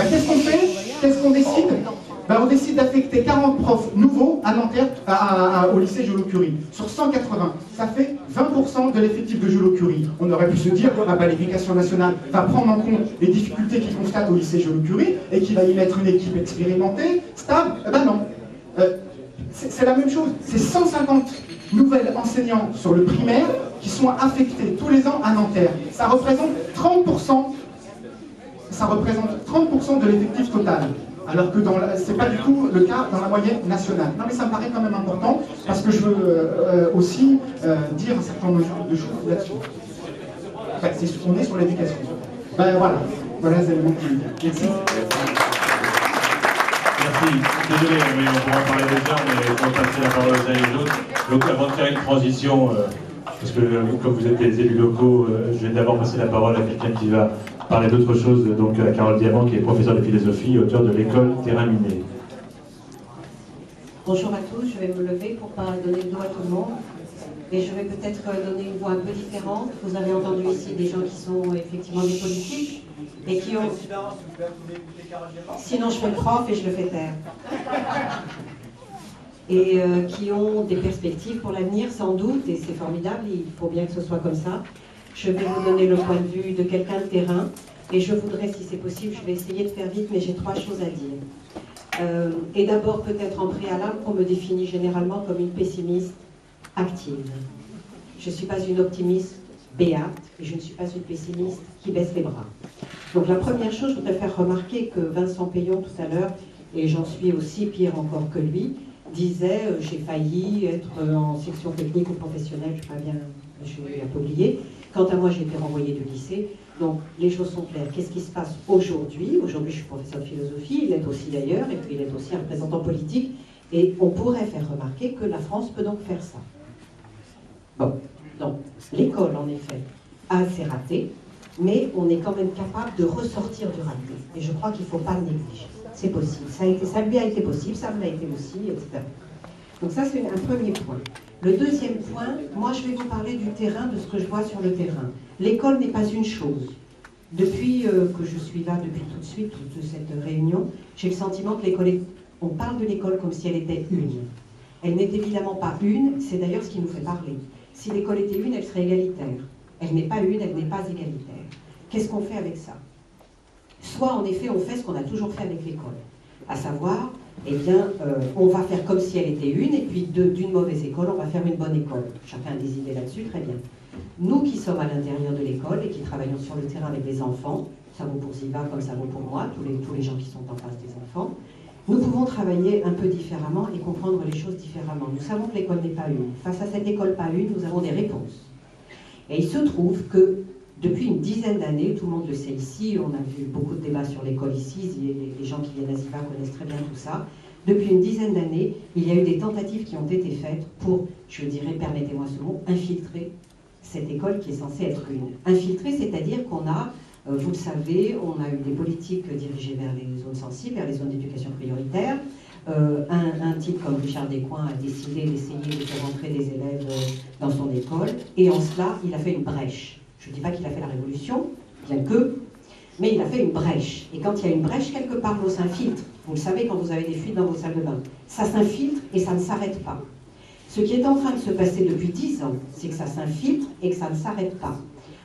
qu'est-ce qu'on fait? Qu'est-ce qu'on décide? On décide d'affecter 40 profs nouveaux à Nanterre, au lycée Joliot-Curie. Sur 180, ça fait 20% de l'effectif de Joliot-Curie. On aurait pu se dire, l'éducation nationale va prendre en compte les difficultés qu'il constate au lycée Joliot-Curie et qu'il va y mettre une équipe expérimentée, stable. Non. C'est la même chose. C'est 150 nouvelles enseignants sur le primaire qui sont affectés tous les ans à Nanterre. Ça représente 30% de l'effectif total. Alors que ce n'est pas du tout le cas dans la moyenne nationale. Non mais ça me paraît quand même important, parce que je veux aussi dire un certain nombre de choses là-dessus. On est sur l'éducation. Voilà les éléments que je veux dire. Merci. Merci. Désolé, mais on pourra parler déjà, mais on va passer la parole aux uns et aux autres. Donc avant de faire une transition, parce que comme vous êtes des élus locaux, je vais d'abord passer la parole à quelqu'un qui va parler d'autre chose, donc à Carole Diamant, qui est professeure de philosophie, auteur de l'école Terrain miné. Bonjour à tous, je vais me lever pour ne pas donner le dos à tout le monde. Et je vais peut-être donner une voix un peu différente. Vous avez entendu ici des gens qui sont effectivement des politiques et qui ont... Sinon je fais le prof et je le fais taire. Et qui ont des perspectives pour l'avenir sans doute, et c'est formidable, il faut bien que ce soit comme ça. Je vais vous donner le point de vue de quelqu'un de terrain, et je voudrais, si c'est possible, je vais essayer de faire vite, mais j'ai 3 choses à dire. Et d'abord, peut-être en préalable, qu'on me définit généralement comme une pessimiste active. Je ne suis pas une optimiste béate, et je ne suis pas une pessimiste qui baisse les bras. Donc la première chose, je voudrais faire remarquer que Vincent Payon, tout à l'heure, et j'en suis aussi pire encore que lui, disait j'ai failli être en section technique ou professionnelle, je l'ai un peu oublié. Quant à moi, j'ai été renvoyée du lycée. Donc, les choses sont claires. Qu'est-ce qui se passe aujourd'hui? Aujourd'hui, je suis professeur de philosophie, il est aussi d'ailleurs, et puis il est aussi un représentant politique. Et on pourrait faire remarquer que la France peut donc faire ça. Bon, donc, l'école, en effet, a assez raté, mais on est quand même capable de ressortir du raté. Et je crois qu'il ne faut pas le négliger. C'est possible. Ça lui a été possible, ça me l'a été aussi, etc. Donc ça, c'est un premier point. Le deuxième point, moi je vais vous parler du terrain, de ce que je vois sur le terrain. L'école n'est pas une chose. Depuis que je suis là, depuis tout de suite, toute cette réunion, j'ai le sentiment que l'école est... On parle de l'école comme si elle était une. Elle n'est évidemment pas une, c'est d'ailleurs ce qui nous fait parler. Si l'école était une, elle serait égalitaire. Elle n'est pas une, elle n'est pas égalitaire. Qu'est-ce qu'on fait avec ça? Soit en effet on fait ce qu'on a toujours fait avec l'école, à savoir, eh bien, on va faire comme si elle était une, et puis d'une mauvaise école, on va faire une bonne école. Chacun a des idées là-dessus, très bien. Nous qui sommes à l'intérieur de l'école et qui travaillons sur le terrain avec les enfants, ça vaut pour Ziva comme ça vaut pour moi, tous les gens qui sont en face des enfants, nous pouvons travailler un peu différemment et comprendre les choses différemment. Nous savons que l'école n'est pas une. Face à cette école pas une, nous avons des réponses. Et il se trouve que depuis une dizaine d'années, tout le monde le sait ici, on a vu beaucoup de débats sur l'école ici, les gens qui viennent à Ziva connaissent très bien tout ça. Depuis une dizaine d'années, il y a eu des tentatives qui ont été faites pour, je dirais, permettez-moi ce mot, infiltrer cette école qui est censée être une. Infiltrer, c'est-à-dire qu'on a, vous le savez, on a eu des politiques dirigées vers les zones sensibles, vers les zones d'éducation prioritaire. Un type comme Richard Descoings a décidé d'essayer de faire entrer des élèves dans son école, et en cela, il a fait une brèche. Je ne dis pas qu'il a fait la révolution, bien que, mais il a fait une brèche. Et quand il y a une brèche, quelque part, l'eau s'infiltre. Vous le savez, quand vous avez des fuites dans vos salles de bain. Ça s'infiltre et ça ne s'arrête pas. Ce qui est en train de se passer depuis 10 ans, c'est que ça s'infiltre et que ça ne s'arrête pas.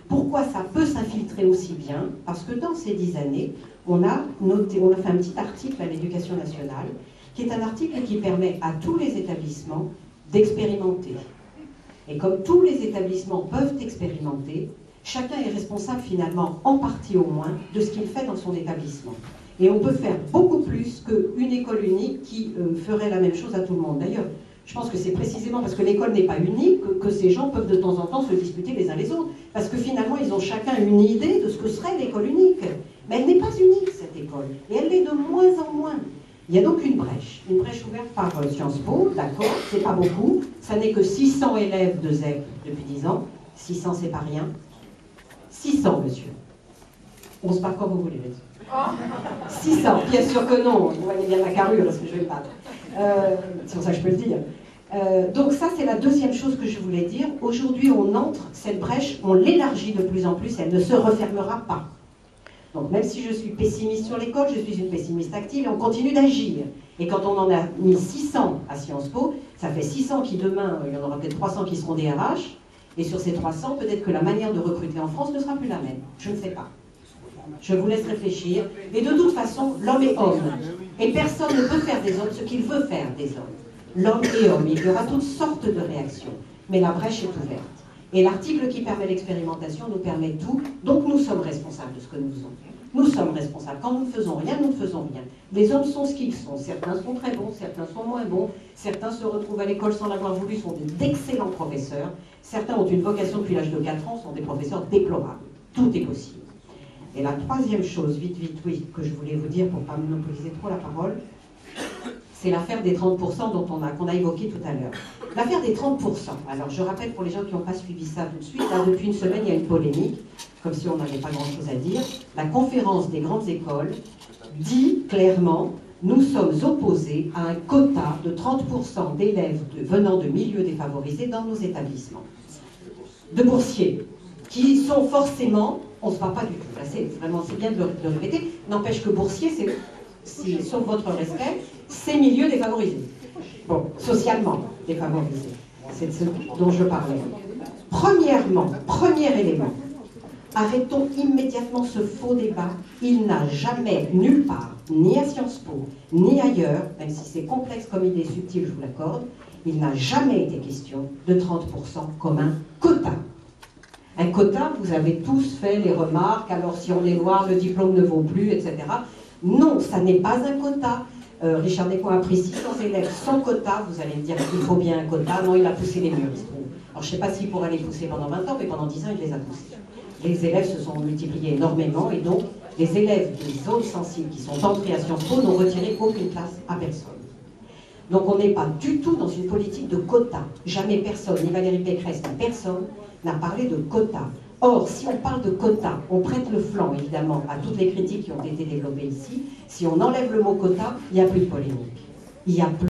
Pourquoi ça peut s'infiltrer aussi bien? Parce que dans ces 10 années, on a fait un petit article à l'Éducation nationale, qui est un article qui permet à tous les établissements d'expérimenter. Et comme tous les établissements peuvent expérimenter, chacun est responsable finalement, en partie au moins, de ce qu'il fait dans son établissement. Et on peut faire beaucoup plus qu'une école unique qui ferait la même chose à tout le monde. D'ailleurs, je pense que c'est précisément parce que l'école n'est pas unique que ces gens peuvent de temps en temps se disputer les uns les autres. Parce que finalement, ils ont chacun une idée de ce que serait l'école unique. Mais elle n'est pas unique, cette école. Et elle l'est de moins en moins. Il y a donc une brèche ouverte par Sciences Po, d'accord, c'est pas beaucoup. Ça n'est que 600 élèves de ZEP depuis 10 ans. 600, c'est pas rien. 600, monsieur. On se part quand vous voulez, monsieur. 600, bien sûr que non, vous voyez bien ma carrure, parce que je vais battre. C'est pour ça que je peux le dire. Donc ça, c'est la deuxième chose que je voulais dire. Aujourd'hui, on entre, cette brèche, on l'élargit de plus en plus, elle ne se refermera pas. Donc même si je suis pessimiste sur l'école, je suis une pessimiste active et on continue d'agir. Et quand on en a mis 600 à Sciences Po, ça fait 600 qui demain, il y en aura peut-être 300 qui seront DRH, et sur ces 300, peut-être que la manière de recruter en France ne sera plus la même. Je ne sais pas. Je vous laisse réfléchir. Et de toute façon, l'homme est homme. Et personne ne peut faire des hommes ce qu'il veut faire des hommes. L'homme est homme. Il y aura toutes sortes de réactions. Mais la brèche est ouverte. Et l'article qui permet l'expérimentation nous permet tout. Donc nous sommes responsables de ce que nous faisons. Nous sommes responsables. Quand nous ne faisons rien, nous ne faisons rien. Les hommes sont ce qu'ils sont. Certains sont très bons, certains sont moins bons. Certains se retrouvent à l'école sans l'avoir voulu, sont d'excellents professeurs. Certains ont une vocation depuis l'âge de 4 ans, sont des professeurs déplorables. Tout est possible. Et la troisième chose, vite, oui, que je voulais vous dire pour ne pas monopoliser trop la parole, c'est l'affaire des 30% qu'on a évoqué tout à l'heure. L'affaire des 30%, alors je rappelle pour les gens qui n'ont pas suivi ça tout de suite, là depuis une semaine il y a une polémique, comme si on n'avait pas grand-chose à dire. La conférence des grandes écoles dit clairement, nous sommes opposés à un quota de 30% d'élèves venant de milieux défavorisés dans nos établissements. De boursiers, qui sont forcément, on ne se parle pas du tout, là c'est bien de le répéter, n'empêche que boursier, c'est, sauf votre respect, c'est milieux défavorisés. Bon, socialement défavorisés. C'est de ce dont je parlais. Premièrement, premier élément, arrêtons immédiatement ce faux débat. Il n'a jamais, nulle part, ni à Sciences Po, ni ailleurs, même si c'est complexe comme idée subtile, je vous l'accorde, il n'a jamais été question de 30% comme un quota. Un quota, vous avez tous fait les remarques, alors si on est noir, le diplôme ne vaut plus, etc. Non, ça n'est pas un quota. Richard Descoings a pris 600 élèves sans quota, vous allez me dire qu'il faut bien un quota. Non, il a poussé les murs, il se trouve. Alors je ne sais pas s'il pourra les pousser pendant 20 ans, mais pendant 10 ans, il les a poussés. Les élèves se sont multipliés énormément, et donc les élèves des zones sensibles qui sont entrés à Sciences Po n'ont retiré aucune place à personne. Donc on n'est pas du tout dans une politique de quota. Jamais personne, ni Valérie Pécresse, ni personne, n'a parlé de quota. Or, si on parle de quota, on prête le flanc, évidemment, à toutes les critiques qui ont été développées ici. Si on enlève le mot quota, il n'y a plus de polémique. Il y a plus